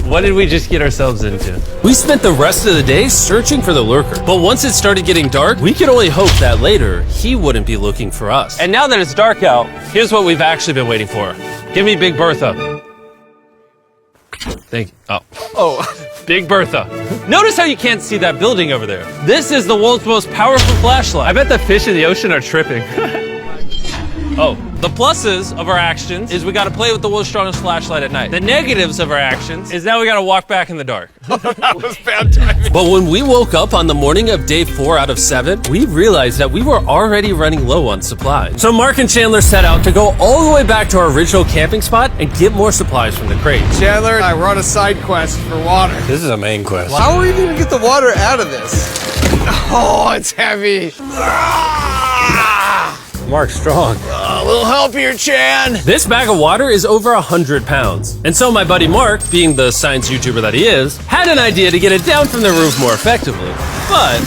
What did we just get ourselves into? We spent the rest of the day searching for the lurker, but once it started getting dark, we could only hope that later he wouldn't be looking for us. And now that it's dark out, here's what we've actually been waiting for. Give me Big Bertha. Thank you. Oh. Big Bertha. Notice how you can't see that building over there. This is the world's most powerful flashlight. I bet the fish in the ocean are tripping. Oh, the pluses of our actions is we got to play with the world's strongest flashlight at night. The negatives of our actions is now we got to walk back in the dark. That was bad timing. But when we woke up on the morning of day 4 out of 7, we realized that we were already running low on supplies. So Mark and Chandler set out to go all the way back to our original camping spot and get more supplies from the crate. Chandler and I were on a side quest for water. This is a main quest. How are we going to get the water out of this? Oh, it's heavy. Mark's strong. A little help here, Chan. This bag of water is over 100 pounds. And so my buddy Mark, being the science YouTuber that he is, had an idea to get it down from the roof more effectively. But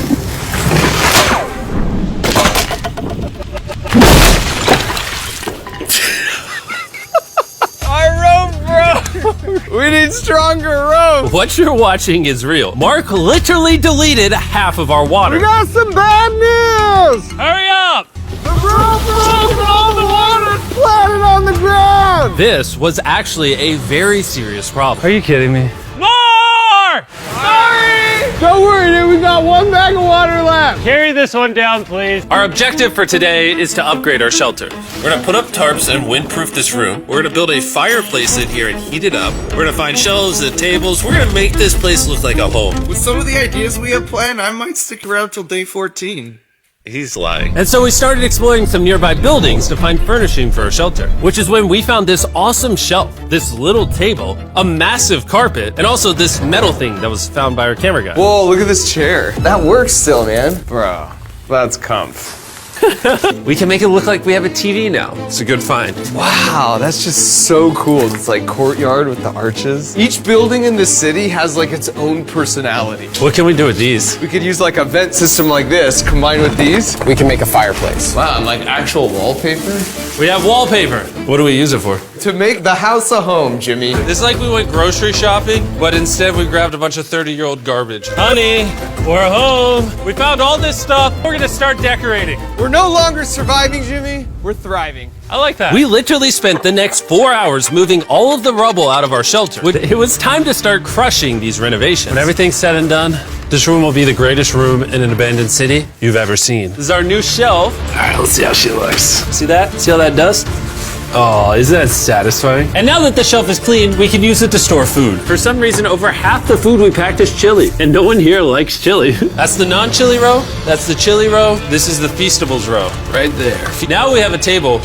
We need stronger rope. what you're watching is real. Mark literally deleted half of our water. We got some bad news. Hurry up! The rope broke and all the water splattered on the ground. This was actually a very serious problem. Are you kidding me? More! Sorry. Don't worry, dude. We got one bag of water left. Carry this one down, please. Our objective for today is to upgrade our shelter. We're gonna put up tarps and windproof this room. We're gonna build a fireplace in here and heat it up. We're gonna find shelves and tables. We're gonna make this place look like a home. With some of the ideas we have planned, I might stick around till day 14. He's lying. And so we started exploring some nearby buildings to find furnishing for our shelter, which is when we found this awesome shelf, this little table, a massive carpet, and also this metal thing that was found by our camera guy. Whoa, look at this chair. That works still, man. Bro, that's comf. We can make it look like we have a TV now. It's a good find. Wow, that's just so cool. It's like courtyard with the arches. Each building in this city has like its own personality. What can we do with these? We could use like a vent system like this, combined with these. We can make a fireplace. Wow, and like actual wallpaper? We have wallpaper. What do we use it for? To make the house a home, Jimmy. It's like we went grocery shopping, but instead we grabbed a bunch of 30-year-old garbage. Honey, we're home. We found all this stuff. We're gonna start decorating. We're no longer surviving, Jimmy. We're thriving. I like that. We literally spent the next 4 hours moving all of the rubble out of our shelter. It was time to start crushing these renovations. When everything's said and done, this room will be the greatest room in an abandoned city you've ever seen. This is our new shelf. All right, let's see how she looks. See that? See how that does? Oh, isn't that satisfying? And now that the shelf is clean, we can use it to store food. For some reason, over half the food we packed is chili, and no one here likes chili. That's the non-chili row. That's the chili row. This is the Feastables row, right there. Now we have a table.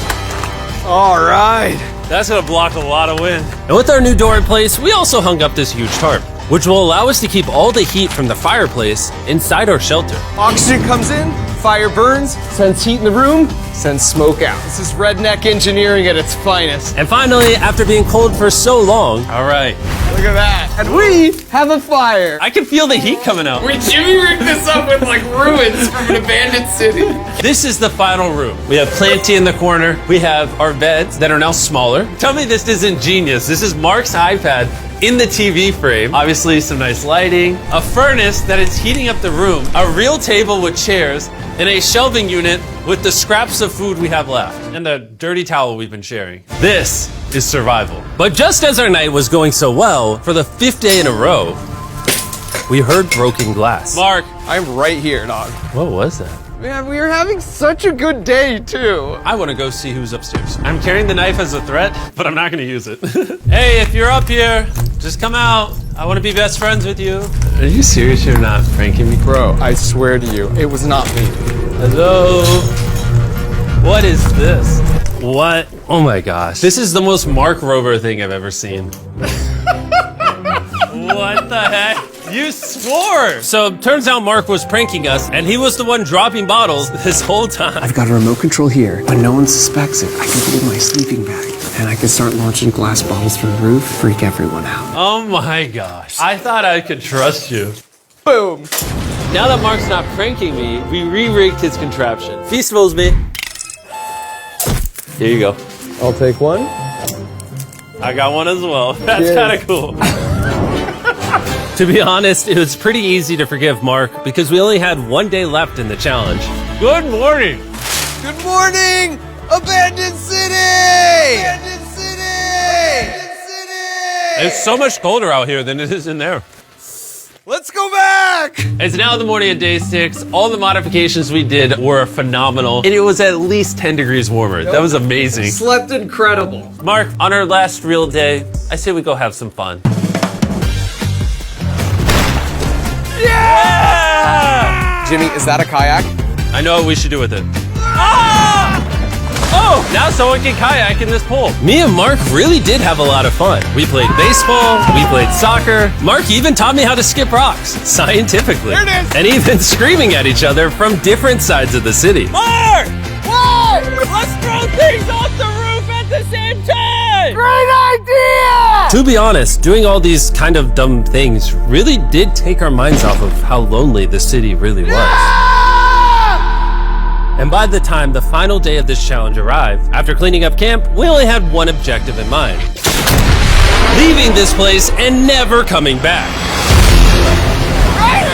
All right. That's gonna block a lot of wind. And with our new door in place, we also hung up this huge tarp, which will allow us to keep all the heat from the fireplace inside our shelter. Oxygen comes in, fire burns, sends heat in the room, sends smoke out. This is redneck engineering at its finest. And finally, after being cold for so long, all right, Look at that. And we have a fire. I can feel the heat coming out. Jimmy rigged this up with like ruins from an abandoned city. This is the final room. We have Planty in the corner. We have our beds that are now smaller. Tell me this isn't genius. This is Mark's iPad in the TV frame. Obviously some nice lighting, a furnace that is heating up the room, a real table with chairs, and a shelving unit with the scraps of food we have left, and the dirty towel we've been sharing. This is survival. But just as our night was going so well, for the 5th day in a row, we heard broken glass. Mark, I'm right here, dog. What was that? Man, we were having such a good day, too. I want to go see who's upstairs. I'm carrying the knife as a threat, but I'm not gonna use it. Hey, if you're up here, just come out. I want to be best friends with you. Are you serious? You're not pranking me? Bro, I swear to you, it was not me. Hello? What is this? What? Oh my gosh. This is the most Mark Rover thing I've ever seen. What the heck? You swore! So it turns out Mark was pranking us, and he was the one dropping bottles this whole time. I've got a remote control here, but no one suspects it. I can put it in my sleeping bag, and I can start launching glass bottles from the roof, freak everyone out. Oh my gosh. I thought I could trust you. Boom. Now that Mark's not pranking me, we re-rigged his contraption. Feastables me. Here you go. I'll take one. I got one as well. That's Cheers. kind of cool. To be honest, it was pretty easy to forgive Mark because we only had 1 day left in the challenge. Good morning. Good morning, Abandoned City! Abandoned City! Abandoned City! It's so much colder out here than it is in there. Let's go back! It's now the morning of day 6. All the modifications we did were phenomenal. And it was at least 10 degrees warmer. That was amazing. Slept incredible. Mark, on our last real day, I say we go have some fun. Yeah! Jimmy, is that a kayak? I know what we should do with it. Oh, now someone can kayak in this pool. Me and Mark really did have a lot of fun. We played baseball, we played soccer. Mark even taught me how to skip rocks, scientifically. There it is. And even screaming at each other from different sides of the city. Mark! What? Let's throw things off the roof at the same time! Great idea! To be honest, doing all these kind of dumb things really did take our minds off of how lonely the city really was. And by the time the final day of this challenge arrived, after cleaning up camp, we only had one objective in mind. Leaving this place and never coming back. Right